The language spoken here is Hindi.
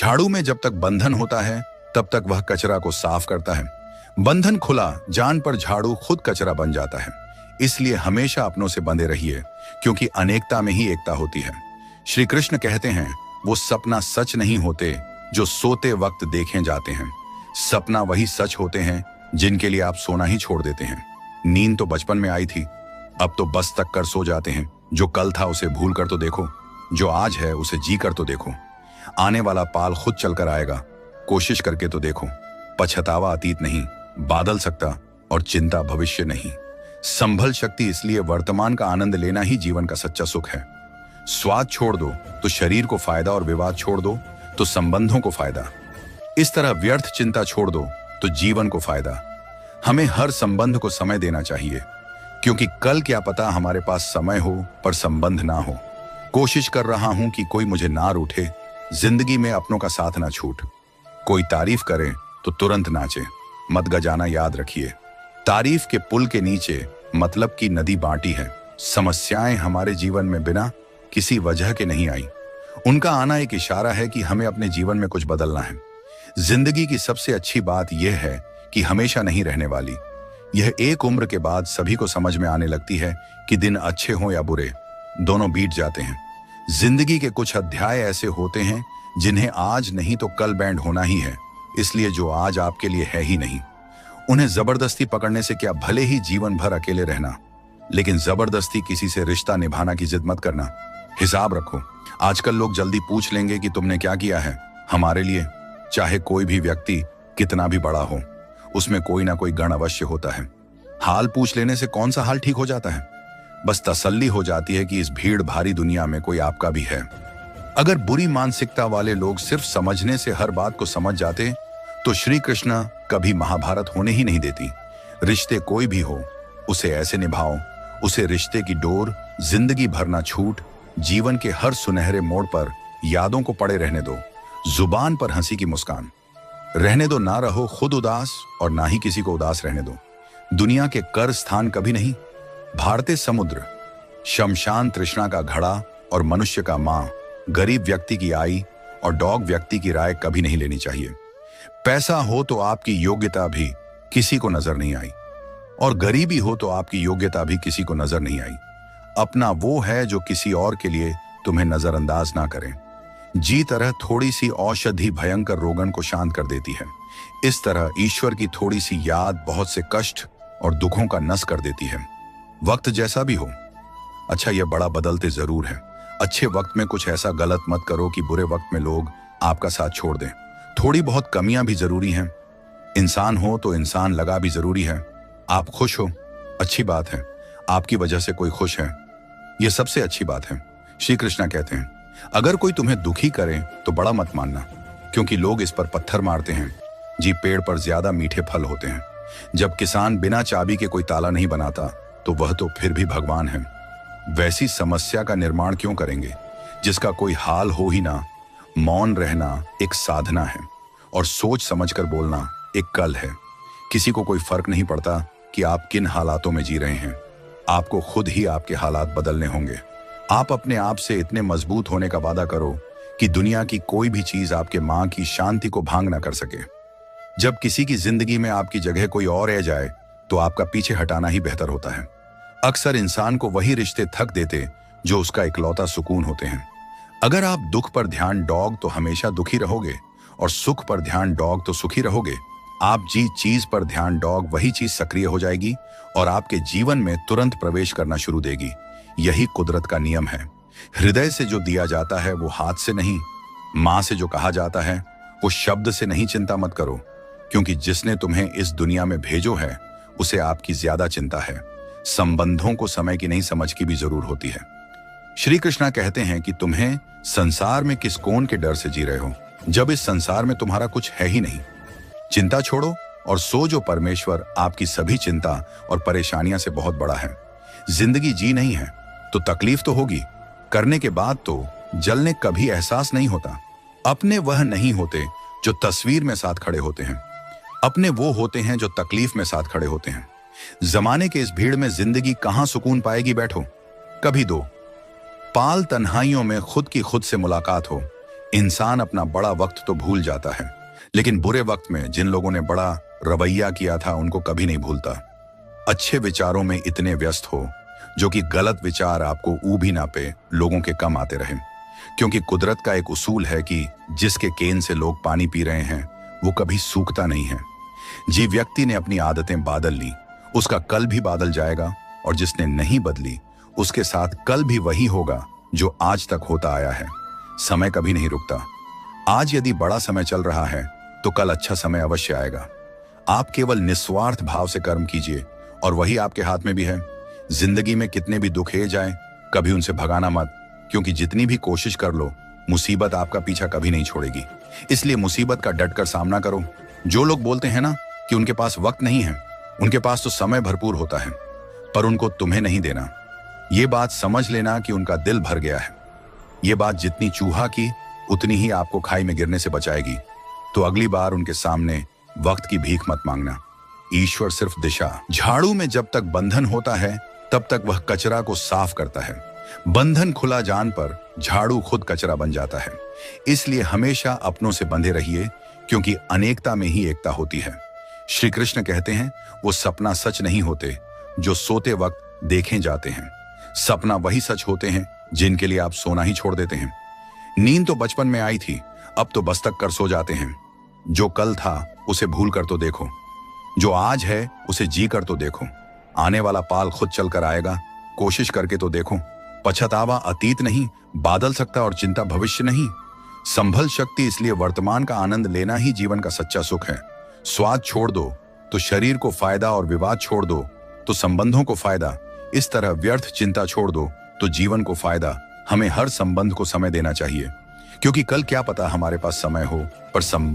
झाड़ू में जब तक बंधन होता है तब तक वह कचरा को साफ करता है। बंधन खुला, जान पर झाड़ू खुद कचरा बन जाता है। इसलिए हमेशा अपनों से बंधे रहिए, क्योंकि अनेकता में ही एकता होती है। श्री कृष्ण कहते हैं, वो सपना सच नहीं होते जो सोते वक्त देखे जाते हैं। सपना वही सच होते हैं जिनके लिए आप सोना ही छोड़ देते हैं। नींद तो बचपन में आई थी, अब तो बस तक कर सो जाते हैं। जो कल था उसे भूल कर तो देखो, जो आज है उसे जी कर तो देखो। आने वाला पाल खुद चलकर आएगा, कोशिश करके तो देखो। पछतावा अतीत नहीं बादल सकता, और चिंता भविष्य नहीं। संभल शक्ति इसलिए वर्तमान का आनंद लेना ही जीवन का सच्चा सुख है। स्वाद छोड़ दो तो शरीर को फायदा, और विवाद छोड़ दो तो संबंधों को फायदा। इस तरह व्यर्थ चिंता छोड़ दो तो जीवन को फायदा। हमें हर संबंध को समय देना चाहिए, क्योंकि कल क्या पता हमारे पास समय हो पर संबंध ना हो। कोशिश कर रहा हूं कि कोई मुझे ना रूठे, जिंदगी में अपनों का साथ ना छूट। कोई तारीफ करे तो तुरंत नाचे, मत गजाना याद रखिए। तारीफ के पुल के नीचे मतलब की नदी बांटी है। समस्याएं हमारे जीवन में बिना किसी वजह के नहीं आई। उनका आना एक इशारा है कि हमें अपने जीवन में कुछ बदलना है। जिंदगी की सबसे अच्छी बात यह है कि हमेशा नहीं रहने वाली। यह एक उम्र के बाद सभी को समझ में आने लगती है कि दिन अच्छे हों या बुरे, दोनों बीत जाते हैं। जिंदगी के कुछ अध्याय ऐसे होते हैं जिन्हें आज नहीं तो कल बैंड होना ही है। इसलिए जो आज आपके लिए है ही नहीं, उन्हें जबरदस्ती पकड़ने से क्या, भले ही जीवन भर अकेले रहना, लेकिन जबरदस्ती किसी से रिश्ता निभाना की जिद मत करना। हिसाब रखो। आजकल लोग जल्दी पूछ लेंगे कि तुमने क्या किया है हमारे लिए। चाहे कोई भी व्यक्ति कितना भी बड़ा हो, उसमें कोई ना कोई गण अवश्य होता है। हाल पूछ लेने से कौन सा हाल ठीक हो जाता है? बस तसल्ली हो जाती है कि इस भीड़ भारी दुनिया में कोई आपका भी है। अगर बुरी मानसिकता वाले लोग सिर्फ समझने से हर बात को समझ जाते तो श्री कृष्ण कभी महाभारत होने ही नहीं देती। रिश्ते कोई भी हो, उसे ऐसे निभाओ, उसे रिश्ते की डोर जिंदगी भर ना छूट। जीवन के हर सुनहरे मोड़ पर यादों को पड़े रहने दो, जुबान पर हंसी की मुस्कान रहने दो। ना रहो खुद उदास और ना ही किसी को उदास रहने दो। दुनिया के कर स्थान कभी नहीं, भारतीय समुद्र, शमशान तृष्णा का घड़ा और मनुष्य का मां। गरीब व्यक्ति की आई और डॉग व्यक्ति की राय कभी नहीं लेनी चाहिए। पैसा हो तो आपकी योग्यता भी किसी को नजर नहीं आई, और गरीबी हो तो आपकी योग्यता भी किसी को नजर नहीं आई। अपना वो है जो किसी और के लिए तुम्हें नजरअंदाज ना करें। जी तरह थोड़ी सी औषधि भयंकर रोगन को शांत कर देती है, इस तरह ईश्वर की थोड़ी सी याद बहुत से कष्ट और दुखों का नस कर देती है। वक्त जैसा भी हो, अच्छा यह बड़ा बदलते जरूर है। अच्छे वक्त में कुछ ऐसा गलत मत करो कि बुरे वक्त में लोग आपका साथ छोड़ दें। थोड़ी बहुत कमियां भी जरूरी हैं। इंसान हो तो इंसान लगा भी जरूरी है। आप खुश हो, अच्छी बात है। आपकी वजह से कोई खुश है, यह सबसे अच्छी बात है। श्री कृष्ण कहते हैं, अगर कोई तुम्हें दुखी करे तो बड़ा मत मानना, क्योंकि लोग इस पर पत्थर मारते हैं। जी पेड़ पर ज्यादा मीठे फल होते हैं। जब किसान बिना चाबी के कोई ताला नहीं बनाता तो वह तो फिर भी भगवान है। वैसी समस्या का निर्माण क्यों करेंगे जिसका कोई हाल हो ही ना। मौन रहना एक साधना है, और सोच समझकर बोलना एक कल है। किसी को कोई फर्क नहीं पड़ता कि आप किन हालातों में जी रहे हैं। आपको खुद ही आपके हालात बदलने होंगे। आप अपने आप से इतने मजबूत होने का वादा करो कि दुनिया की कोई भी चीज आपके मां की शांति को भांग ना कर सके। जब किसी की जिंदगी में आपकी जगह कोई और रह जाए तो आपका पीछे हटाना ही बेहतर होता है। अक्सर इंसान को वही रिश्ते थक देते जो उसका इकलौता सुकून होते हैं। अगर आप दुख पर ध्यान डॉग तो हमेशा दुखी रहोगे, और सुख पर ध्यान डॉग तो सुखी रहोगे। आप जी चीज पर ध्यान डॉग, वही चीज सक्रिय हो जाएगी और आपके जीवन में तुरंत प्रवेश करना शुरू देगी। यही कुदरत का नियम है। हृदय से जो दिया जाता है वो हाथ से नहीं, मां से जो कहा जाता है वो शब्द से नहीं। चिंता मत करो, क्योंकि जिसने तुम्हें इस दुनिया में भेजो है उसे आपकी ज्यादा चिंता है। संबंधों को समय की नहीं समझ की भी जरूर होती है। श्री कृष्णा कहते हैं कि तुम्हें संसार में किस कौन के डर से जी रहे हो, जब इस संसार में तुम्हारा कुछ है ही नहीं। चिंता छोड़ो और सो जो परमेश्वर आपकी सभी चिंता और परेशानियां से बहुत बड़ा है। जिंदगी जी नहीं है तो तकलीफ तो होगी, करने के बाद तो जलने कभी एहसास नहीं होता। अपने वह नहीं होते जो तस्वीर में साथ खड़े होते हैं, अपने वो होते हैं जो तकलीफ में साथ खड़े होते हैं। जमाने के इस भीड़ में जिंदगी कहां सुकून पाएगी। बैठो, कभी दो पाल तन्हाइयों में खुद की खुद से मुलाकात हो। इंसान अपना बड़ा वक्त तो भूल जाता है, लेकिन बुरे वक्त में जिन लोगों ने बड़ा रवैया किया था उनको कभी नहीं भूलता। अच्छे विचारों में इतने व्यस्त हो जो कि गलत विचार आपको ऊब ही ना पे लोगों के कम आते रहे, क्योंकि कुदरत का एक उसूल है कि जिसके केन से लोग पानी पी रहे हैं वो कभी सूखता नहीं है। जी व्यक्ति ने अपनी आदतें बादल ली, उसका कल भी बादल जाएगा, और जिसने नहीं बदली उसके साथ कल भी वही होगा जो आज तक होता आया है। समय कभी नहीं रुकता। आज यदि बड़ा समय चल रहा है तो कल अच्छा समय अवश्य आएगा। आप केवल निस्वार्थ भाव से कर्म कीजिए और वही आपके हाथ में भी है। जिंदगी में कितने भी दुख हे जाए, कभी उनसे भगाना मत, क्योंकि जितनी भी कोशिश कर लो मुसीबत आपका पीछा कभी नहीं छोड़ेगी। इसलिए मुसीबत का डट कर सामना करो। जो लोग बोलते हैं ना कि उनके पास वक्त नहीं है, उनके पास तो समय भरपूर होता है, पर उनको तुम्हें नहीं देना। ये बात समझ लेना कि उनका दिल भर गया है। ये बात जितनी चूहा की उतनी ही आपको खाई में गिरने से बचाएगी। तो अगली बार उनके सामने वक्त की भीख मत मांगना। ईश्वर सिर्फ दिशा। झाड़ू में जब तक बंधन होता है तब तक वह कचरा को साफ करता है। बंधन खुला जान पर झाड़ू खुद कचरा बन जाता है। इसलिए हमेशा अपनों से बंधे रहिए, क्योंकि अनेकता में ही एकता होती है। श्री कृष्ण कहते हैं, वो सपना सच नहीं होते जो सोते वक्त देखे जाते हैं। सपना वही सच होते हैं जिनके लिए आप सोना ही छोड़ देते हैं। नींद तो बचपन में आई थी, अब तो बस्तक कर सो जाते हैं। जो कल था उसे भूल कर तो देखो, जो आज है उसे जी कर तो देखो। आने वाला पाल खुद चल कर आएगा, कोशिश करके तो देखो। पछतावा अतीत नहीं बादल सकता और चिंता भविष्य नहीं। संभल शक्ति, इसलिए वर्तमान का आनंद लेना ही जीवन का सच्चा सुख है। स्वाद छोड़ दो तो शरीर को फायदा, और विवाद छोड़ दो तो संबंधों को फायदा। इस तरह व्यर्थ चिंता छोड़ दो तो जीवन को फायदा। हमें हर संबंध को समय देना चाहिए, क्योंकि कल क्या पता हमारे पास समय हो, पर संबंध